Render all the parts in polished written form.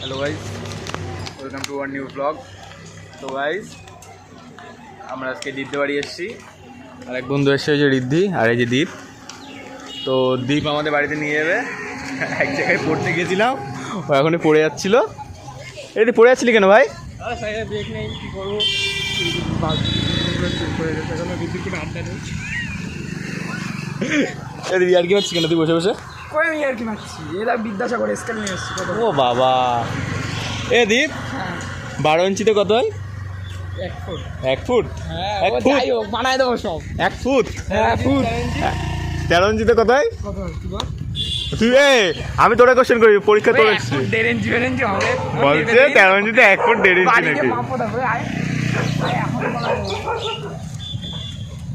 Hello guys, welcome to our new blog. তো guys, আমরা আজকে দীপদের বাড়ি এসেছি। আর এক বন্ধু এসছে, ওই যে রিদ্ধি, আর এই যে দীপ। তো দীপ আমাদের বাড়িতে নিয়ে যাবে। এক জায়গায় পড়তে গেছিলাম, ও এখনই পড়ে যাচ্ছিলো। এই পড়ে যাচ্ছিলি কেন ভাই? ব্রেক নেই, কী করবো, আড্ডা নেই। দিদি আর কি পাচ্ছি কেন তুই বসে বসে? কই আমি আর কি মারছি, এরা বিদ্যাসাগর স্কেল নিয়ে এসছি। ও বাবা, এ দীপ 12 ইঞ্চিতে কত হয়? 1 ফুট। 1 ফুট? হ্যাঁ, 1 ফুট যাই হোক, বানাই দেবো সব। 1 ফুট? হ্যাঁ, ফুট। 13 ইঞ্চিতে কত হয়? কত তুই বল? তুই আমি তোরা কোশ্চেন করি, পরীক্ষা তোর এসছি। 1.5 ইঞ্চি 1.5 ইঞ্চি হবে বলছে 13 ইঞ্চিতে 1 ফুট 1.5 ইঞ্চি বাড়িতে নাকি? মাপো দেবো। আয় এখন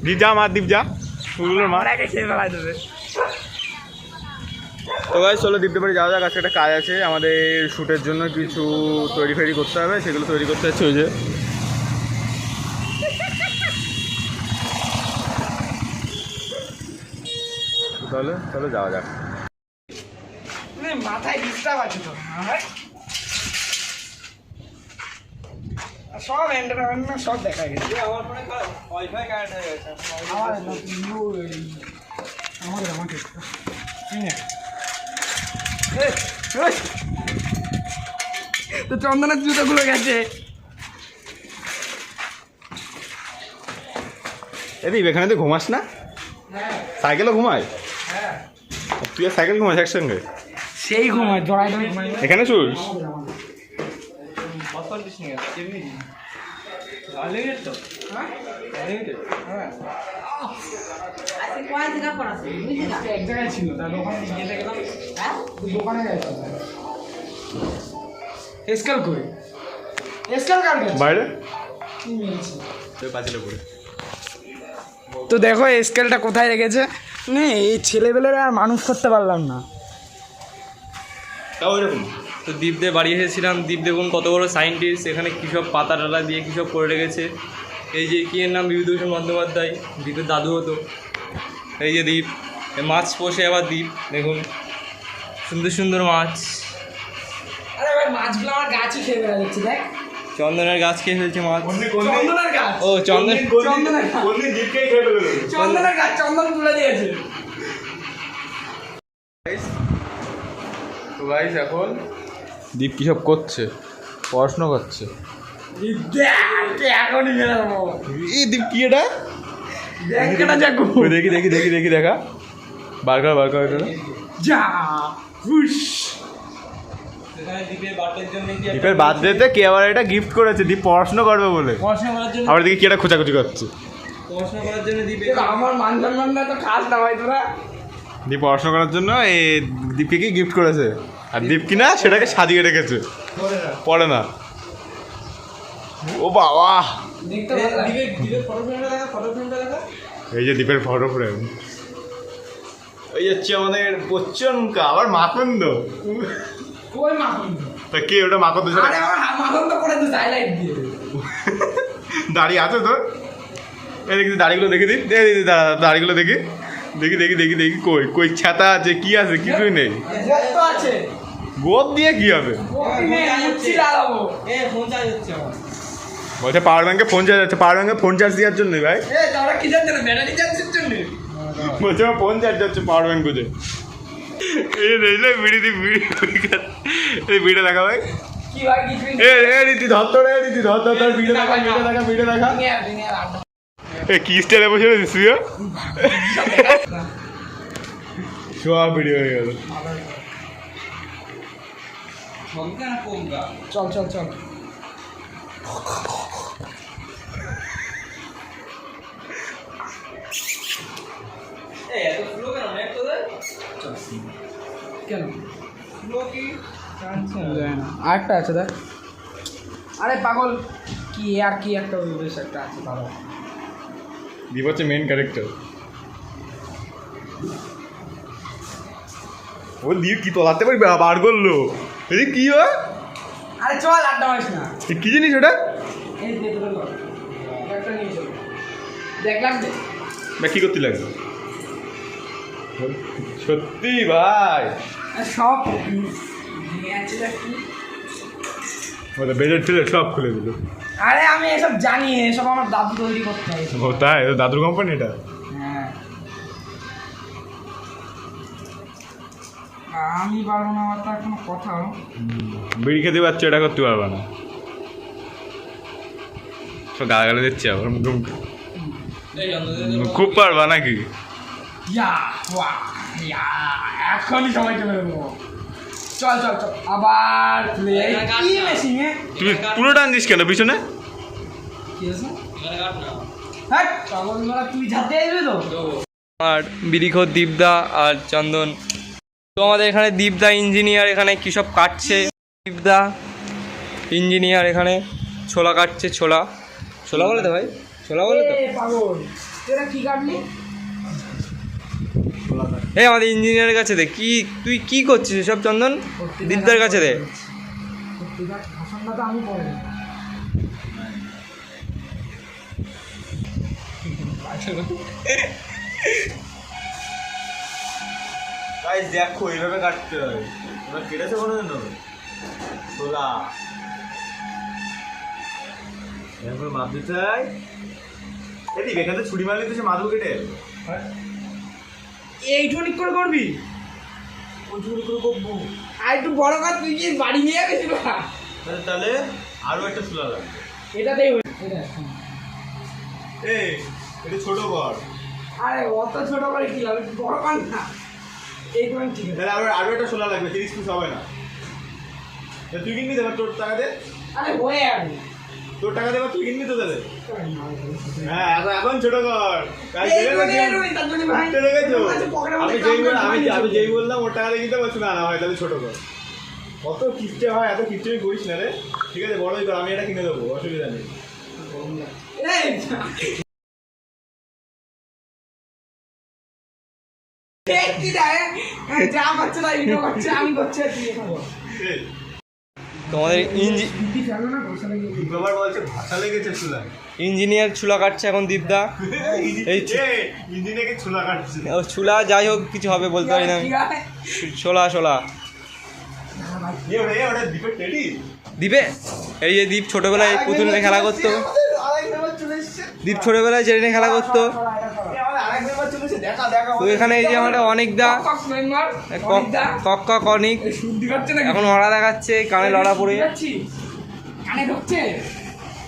দীপ যা, মার দীপ যা, ফুলগুলোর মার। আগে খেয়ে ফেলাই দেবে। তো ভাই চলো দীপদের বাড়ি যাওয়া যাক। আজকে একটা কাজ আছে আমাদের, শ্যুটের জন্য কিছু তৈরি ফেরি করতে হবে, সেগুলো তৈরি করতে হচ্ছে। ওই যে তাহলে চলো যাওয়া যাক। মাথায় ডিস্টার্ব আছে তো, সব এন্টারটেনমেন্ট সব দেখা গেছে। আমার ফোনে ওয়াইফাই কানেক্ট হয়ে গেছে। আমাকে তো চন্দনের জুতোগুলো গেছে। দীপ এখানে তুই ঘুমাস না? সাইকেলও ঘুমায়? তুই আর সাইকেল ঘুমাস একসঙ্গে? সেই ঘুমায়, জড়াই ধরে ঘুমায়। এখানে শুস? এক জায়গায় ছিল, তার দোকানে গিয়ে গেলাম। দোকানে গেছে স্কেল করে, স্কেল কার গেছে বাইরে কি মিলছে। বাজিলে পড়ে। তো দেখো স্কেলটা কোথায় রেখেছে। না এই ছেলেবেলেরা আর মানুষ করতে পারলাম না। তাও এরকম। তো দীপদের বাড়ি এসেছিলাম। দীপ দেখুন কত বড় সায়েন্টিস্ট, এখানে কী সব পাতা টালা দিয়ে কী সব করে রেখেছে। এই যে কি এর নাম, বিভূতিভূষণ বন্দ্যোপাধ্যায়, দীপের দাদু হতো। এই যে দীপ মাছ পোষে, আবার দীপ দেখুন সুন্দর সুন্দর মাছ। আরে ভাই, মাছগুলো আমার গাছই খেয়ে বেড়া যাচ্ছে, দেখ চন্দনের গাছ খেয়ে ফেলছে মাছ। চন্দনের গাছ। ও চন্দন, চন্দনের গাছ, চন্দনের গাছ, চন্দন তুলে দিয়েছে। তো গাইস এখন দীপ কী সব করছে? পড়াশোনা করছে। এখনই বেড়া যাবো। এই দীপ কি এটা? দেখ না যাকু, দেখি দেখি দেখি দেখি দেখা, বার কর এটা। যা হুশ। দীপের বার্থডের জন্য দীপের বার্থডেতে কে আবার এটা গিফট করেছে? দীপ পড়াশোনা করবে বলে। পড়াশোনা করার জন্য, আবার দেখি কি এটা খোঁচাখুচি করছে। পড়াশোনা করার জন্য দীপ আমার মান সম্মান তো খাস না ভাই তোরা। দীপ পড়াশোনা করার জন্য এই দীপকে কি গিফট করেছে, আর দীপ কিনা সেটাকে সাজিয়ে রেখেছে, পড়ে না। ও বাবা, দেখতে ভালো লাগে। দীপের ফটো ফ্রেমটা দেখা, ফটো ফ্রেমটা দেখা। এই যে দীপের ফটো ফ্রেম। এই হচ্ছে আমাদের বচ্চনকা, আবার মাকন্দ। ওই মাখন, তা কে ওটা মাকন্দ? আরে আমার মাখন তো করে দিস হাইলাইট দিয়ে। দাড়ি আছে তোর? এই দেখি দাড়িগুলো দেখে দিই, দাড়িগুলো দেখি দেখি দেখি দেখি দেখি কই কই ছাতা আছে, কি আছে? কিছুই নেই। গোপ তো আছে। গোপ দিয়ে কি হবে? গোপ নেই, মুচ্ছি লাগাবো। ফোন চার্জ হচ্ছে আমার। বলছে পাওয়ার ব্যাঙ্কে ফোন চার্জ আছে। পাওয়ার ব্যাঙ্কে ফোন চার্জ দেওয়ার জন্য ভাই? তোরা কি জানতে না, ব্যাটারি চার্জের জন্য? বলছে আমার ফোন চার্জ হচ্ছে পাওয়ার ব্যাঙ্ক বুঝে। এই দেখলে বিড়ি দি বিড়ি, এই বিড়িটা দেখা ভাই। কি ভাই কিছুই নেই। এ রীতি ধর তো রে, রীতি ধর ধর ধর, বিড়ে দেখা বিড়ে দেখা বিড়ে দেখা। দিনের আড্ডা। এ কি স্টাইলে বসে রয়েছিস তুই? সব ভিডিও হয়ে গেল। চল চল চল। এত ফ্লো কেন নেট তোদের? কেন ফ্লো কি টানছে না? আরেকটা আছে দেখ। আরে পাগল, কি আর কি একটা বেশ একটা আছে ভালো। দীপ হচ্ছে মেন ক্যারেক্টার। ও দীপ কি তোলাতে পারি বার করলো? এই কি হয়? আরে চল আড্ডা মারিস না। কি জিনিস ওটা? এই দে তোর কর, একটা নিয়ে চল। দেখলাম যে না কি করতে লাগবে? সত্যি ভাই সব নিয়ে আছে কি ওটা বেডের ছিল সব খুলে দিল। আরে আমি এসব জানি, এসব আমার দাদু তৈরি করতে হয়। ও তাই? দাদুর কোম্পানি এটা? হ্যাঁ আমি পারবো না, আমার তার কোনো কথা। বিড়ি খেতে পারছো, এটা করতে পারবে না। সব গালাগালি দিচ্ছে আবার মুখে। খুব পারবা নাকি? এখনই সময় চলে যাবো। চল চল চল আবার কি মেশিনে তুমি পুরো টানছিস কেন পিছনে? তুই ঝাঁপতে আসবে তো? আর বিড়িখোর দীপদা আর চন্দন। তো আমাদের এখানে দীপদা ইঞ্জিনিয়ার, এখানে কী সব কাটছে। দীপদা ইঞ্জিনিয়ার এখানে ছোলা কাটছে। ছোলা ছোলা বলে তো ভাই, ছোলা বলে তো। পাগল তোরা কি কাটলি? এই আমাদের ইঞ্জিনিয়ারের কাছে দে। কি তুই কি করছিস সব চন্দন? দীপদার কাছে দে। ভাষণটা আমি পড়ে গাইস দেখো এইভাবে কাটতে হয়। তোমরা কেটেছো কোনোদিন ছোলা? এরকম মাপ দিতে হয়। এটি এখানে ছুরি মারলে তো সে মাদু কেটে এইটুকুনি করে করবি? ওইটুকুনি করে করবো। আর একটু বড় কর, তুই কি বাড়ি নিয়ে গেছিল? তাহলে আরো একটা ছোলা লাগবে। এটাতেই এই এটা ছোট কর। আরে অত ছোট করে কি হবে, বড় কর না। এইটুকুনি ঠিক আছে। তাহলে আরো একটা ছোলা লাগবে, 30 পিস হবে না। তুই কিনবি দেবার তোর টাকা দে। আরে হয়ে যাবে, তোর টাকা দেবার তুই কিনবি তো তাহলে। হ্যাঁ এখন ছোট কর। আমি যেই বললাম ওর টাকা দিয়ে কিনতে পারছি না হয়, তাহলে ছোট কর। কত কিস্টে হয়, এত কিস্টে করিস না রে। ঠিক আছে বড়ই কর, আমি এটা কিনে দেবো, অসুবিধা নেই। যা করছে না ভিডিও করছে, আমি করছি। তোমাদের বলছে ভাষা লেগেছে চুলা। ইঞ্জিনিয়ার চুলা কাটছে এখন দীপদা। এই ইঞ্জিনিয়ারকে চুলা কাটছে। চুলা যাই হোক কিছু হবে বলতে পারি না আমি। ছোলা ছোলা দীপে। এই যে দীপ ছোটবেলায় পুতুল নিয়ে খেলা করতো। দীপ ছোটবেলায় যেটা নিয়ে খেলা করতো। তো এখানে এই যে আমাদের অনেকদা কক্কা কনিক এখন লড়া দেখাচ্ছে, কানে লড়া পড়ে।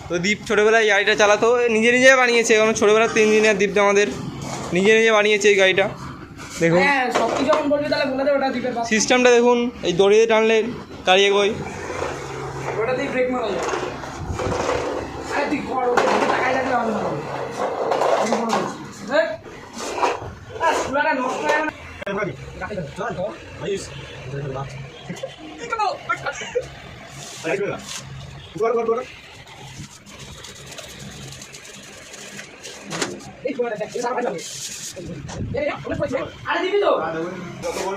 তো দীপ ছোটবেলায় এই গাড়িটা চালাতো, নিজে নিজে বানিয়েছে। কারণ ছোটবেলার তো ইঞ্জিনিয়ার দীপদা আমাদের নিজে নিজে বানিয়েছে এই গাড়িটা। দেখুন সিস্টেমটা দেখুন, এই দড়িয়ে টানলে গাড়ি এগোয়। ওটাতেই ব্রেক মারা যায়। আরে তুই কর, টাকাই লাগলে হবে না। চুলাটা নষ্ট হয় না।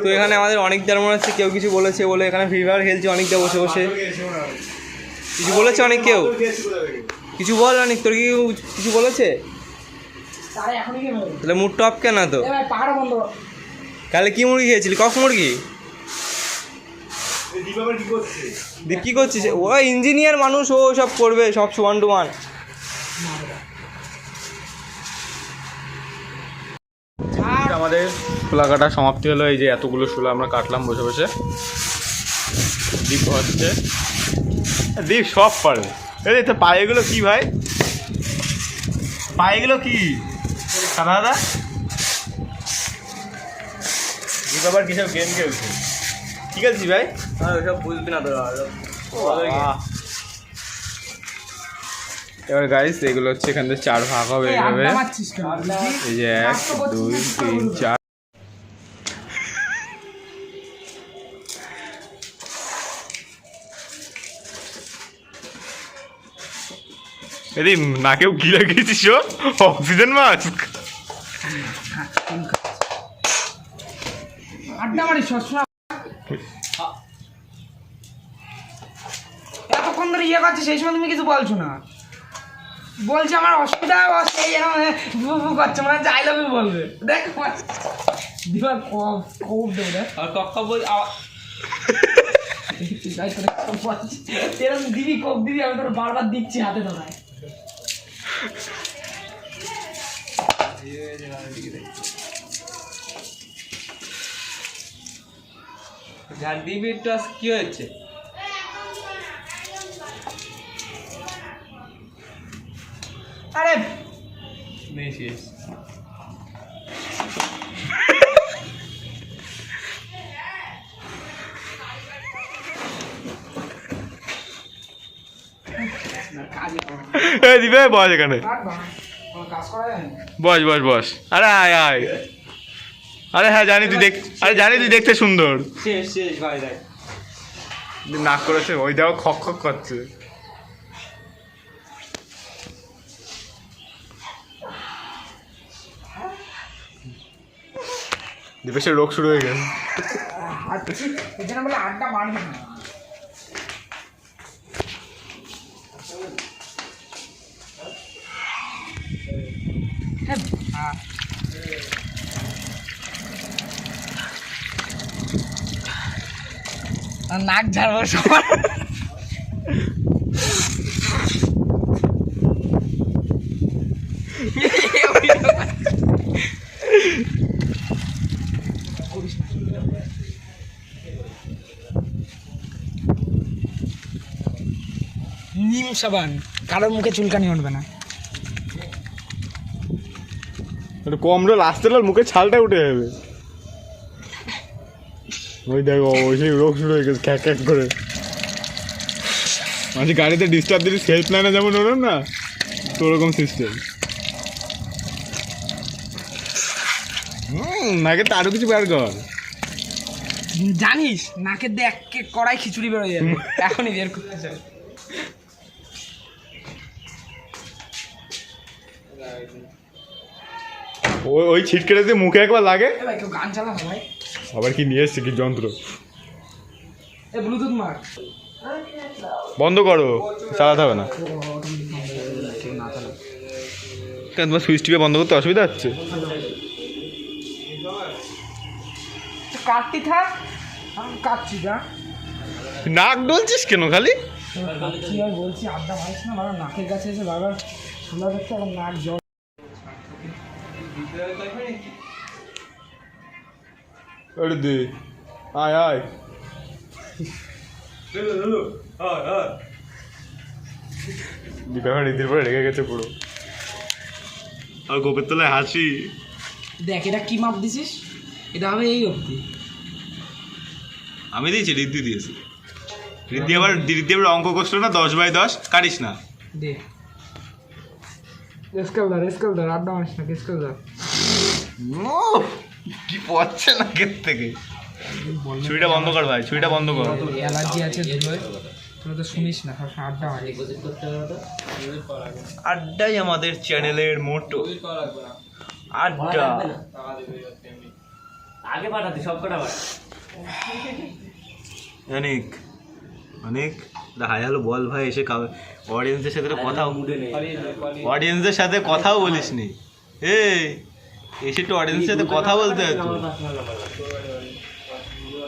তো এখানে আমাদের অনেকদার মনে হচ্ছে কেউ কিছু বলেছে বলে এখানে ফ্রি ফায়ার খেলছে অনেকদা বসে বসে। কিছু বলেছে অনেক, কেউ কিছু বল অনেক। তোর কি কিছু বলেছে? তাহলে মুড টপ কেন তো? তাহলে কি মুরগি খেয়েছিলি? কক মুরগি? দীপ কি করছিস? ও ইঞ্জিনিয়ার মানুষ, ও সব করবে, সব সমান টুমান। আমাদের শোলা কাটা সমাপ্তি হলো। এই যে এতগুলো শোলা আমরা কাটলাম বসে বসে। দীপ হচ্ছে, দীপ সব পারে। এই তো পায়েগুলো কি ভাই? পায়েগুলো কি সাদা সাদা? দীপ আবার কিসব গেম খেলছে। ঠিক আছে ভাই, ওইসব বুঝবি না তো। এবার গাইস এগুলো হচ্ছে এখান থেকে 4 ভাগ হবে এইভাবে। এই যে 1 2 3 4। এদি নাকেও কি লাগিয়েছিস? Oxygen mask. আড্ডা মারি সবসময়। এতক্ষণ ধরে ইয়ে করছে, সেই সময় তুমি কিছু বলছো না। বলছে আমার অসুবিধা, সেই করছে মানে আই লাভ ইউ বলবে। দেখ দিবার কব দেবে। আর কক্কা বল বিশ্বাস করে এরকম দিবি কোপ দিবি, আমি তোর বারবার দিচ্ছি হাতে ধরায়। ঝাড় দিবি একটু, আজ কি হয়েছে? আরে বেশি এই দিবে বস এখানে, কাজ করা যায় না। বস বস বস। আরে আয় আয়। আরে হ্যাঁ জানি তুই দেখ, আরে জানি তুই দেখতে সুন্দর। শেষ শেষ ভাই দেখ নাক করেছে, ওই দেখো খক খক করছে। দিবেশের রোগ শুরু হয়ে গেছে। এখানে বলে আড্ডা মারবি না। নাক ঝাড়বো সবার। নিম সাবান, কারোর মুখে চুলকানি উঠবে না। একটু কম রোল আসতে মুখে ছালটা উঠে যাবে। ওই দেখো ওই সেই রোগ শুরু হয়ে গেছে খ্যাক খ্যাক করে। মাঝে গাড়িতে ডিস্টার্ব দিলে সেলফ নেয় না, যেমন ওরম না তো ওরকম সিস্টেম। নাকি তো আরো কিছু বের কর। জানিস নাকে দেখ কড়াই খিচুড়ি বেরোয় যাবে, এখনই বের করতে চাই। ওই ওই ছিটকেটা দিয়ে মুখে একবার লাগে। ভাই কেউ গান চালা ভাই, আবার কি নিয়ে এসছে কি যন্ত্র, এ ব্লুটুথ মার। বন্ধ করো, চালাতে হবে না। কেন তোমার সুইচ টিপে বন্ধ করতে অসুবিধা হচ্ছে? কাটতি থাক, আমি কাটছি যা। নাক ডলছিস কেন খালি? কি আর বলছি, আড্ডা মারিস না, বারবার নাকের কাছে এসে বারবার শোনা যাচ্ছে, এখন নাক জল। আরে দে, আয় আয়। দীপা নীতির পরে রেগে গেছে পুরো, আর গোপের তলায় হাসি। দেখ এটা কি মাপ দিছিস, এটা হবে এই অবধি। আমি দিয়েছি, রিদ্ধি দিয়েছি। রিদ্ধি আবার অঙ্ক করছিল না 10/10, কাটিস না। দে স্কেল ধর, আড্ডা মারিস না, স্কেল ধর। কি পড়ছে না গেট থেকে। ছুরিটা বন্ধ কর ভাই, ছুরিটা বন্ধ কর। অ্যালার্জি আছে ধুলোয়, তোরা তো শুনিস না, সবসময় আড্ডা মারিস। আড্ডাই আমাদের চ্যানেলের মোটো, আড্ডা। আগে পাঠাতে সব কটা পাঠা। অনেক অনেক হাই হ্যালো বল ভাই, এসে অডিয়েন্সের সাথে কথাও, অডিয়েন্সের সাথে কথাও বলিস নি। এই এসে একটু অডিয়েন্সের সাথে কথা বলতে হতো,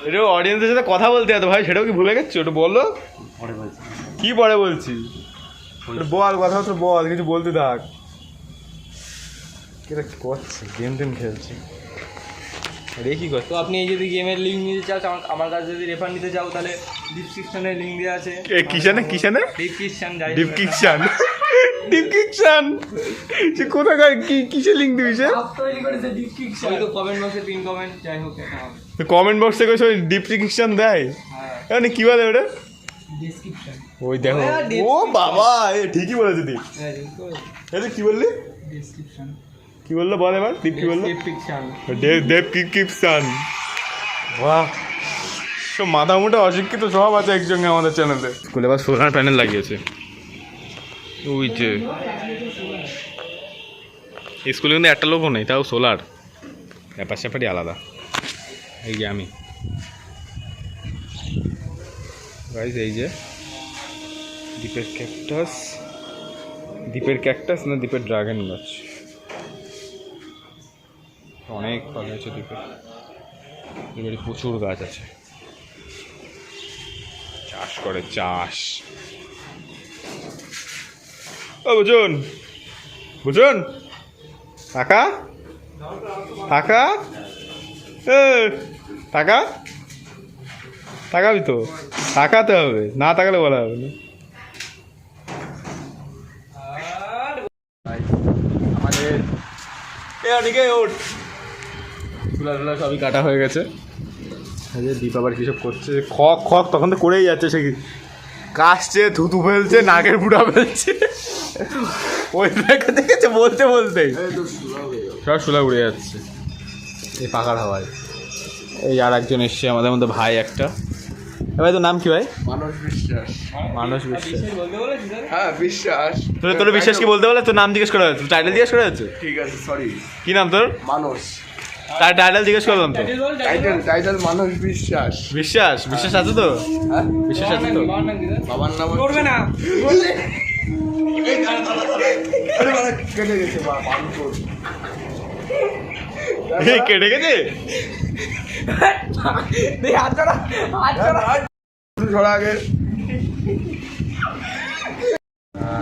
এটা অডিয়েন্সের সাথে কথা বলতে হতো ভাই, সেটাও কি ভুলে গেছো? ওটা বলো কি পরে বলছি, বল কথা হচ্ছে, বল কিছু বলতে থাক। কি করছে, গেম টেম খেলছে রে, কি করছে? তো আপনি এই যদি গেমের লিঙ্ক নিতে চাও, আমার কাছে যদি রেফার নিতে চাও, তাহলে ডিসক্রিপশনে লিঙ্ক দেওয়া আছে। কিষানে কিষানে ডিসক্রিপশন ডিপকিকশান ডিপকিকশান, সে কোথাকার কি কিসের লিঙ্ক দিবি? সে ওই তো কমেন্ট বক্সে পিন কমেন্ট, যাই হোক এটা হবে। কমেন্ট বক্স থেকে সব ডিপকিকশান দেয়, মানে কি বলে ওটা? ডেসক্রিপশন। ওই দেখো, ও বাবা এ ঠিকই বলেছে দীপ। এটা কি বললি? ডেসক্রিপশন কি বললো বল এবার, দীপ কি বললো? ডিসক্রিপশন। ডিপকিকশান। বাহ, সব মাথা মোটা অশিক্ষিত সব আছে একসঙ্গে আমাদের চ্যানেলে। স্কুলে আবার সোলার প্যানেল লাগিয়েছে, ওই যে স্কুলে কিন্তু একটা লোকও নেই, তাও সোলার, ব্যাপার স্যাপারই আলাদা। এই যে আমি গাইস, এই যে দ্বীপের ক্যাকটাস, দ্বীপের ক্যাকটাস না দ্বীপের ড্রাগন গাছ, অনেক ফল হয়েছে দ্বীপের, দ্বীপের প্রচুর গাছ আছে, করে চাষ। ও বুঝুন বুঝুন টাকা টাকা টাকা টাকাবি তো, টাকাতে হবে, না টাকালে বলা হবে না। আমাদের এদিকে ওঠ চুলা টুলা সবই কাটা হয়ে গেছে। দীপ আবার কিসব করছে, খক খক তখন তো করেই যাচ্ছে, সে কাশছে, থুতু ফেলছে, নাকের বুড়া ফেলছে, ওই দেখে দেখেছে বলতে বলতেই সব শুলা উড়ে যাচ্ছে এই পাকার হাওয়ায়। এই আর একজন এসছে আমাদের মধ্যে, ভাই একটা। ভাই তোর নাম কি ভাই? মানস বিশ্বাস। মানস বিশ্বাস। হ্যাঁ বিশ্বাস। তোর বিশ্বাস কি বলতে বলে? তোর নাম জিজ্ঞেস করা হচ্ছে, টাইটেল জিজ্ঞেস করা হচ্ছে? ঠিক আছে সরি। কি নাম তোর? মানস। তার টাইটেল জিজ্ঞেস করলাম তো। টাইটেল মানস বিশ্বাস। বিশ্বাস বিশ্বাস আছে তো? হ্যাঁ বিশ্বাস আছে তো? বাবার নাম করবে না আরে বাবা কেটে গেছে বা পানকোর। এই কেটে গেছে? হাত ধরা ছড়া আগে।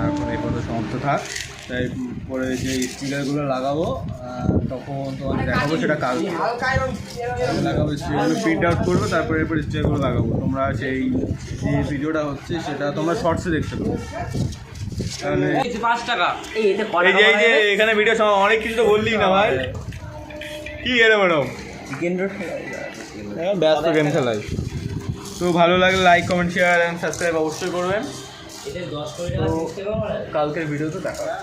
এখন এই পর্যন্ত সমাপ্ত থাক। তাই পরে যে স্টিকারগুলো লাগাবো তখন তোমাদের দেখাবো, সেটা কাল লাগাবো। স্টিকারগুলো প্রিন্ট আউট করবো, তারপরে এরপর স্টিকারগুলো লাগাবো। তোমরা সেই যে ভিডিওটা হচ্ছে সেটা তোমরা শর্টসে দেখতে পাবো। তাহলে এই যে এখানে ভিডিও অনেক কিছু তো বললি না ভাই, কি এরে ম্যাডাম ব্যস্ত গেম খেলাই। তো ভালো লাগলে like comment share and subscribe অবশ্যই করবেন। তো কালকের ভিডিওতে দেখা হবে।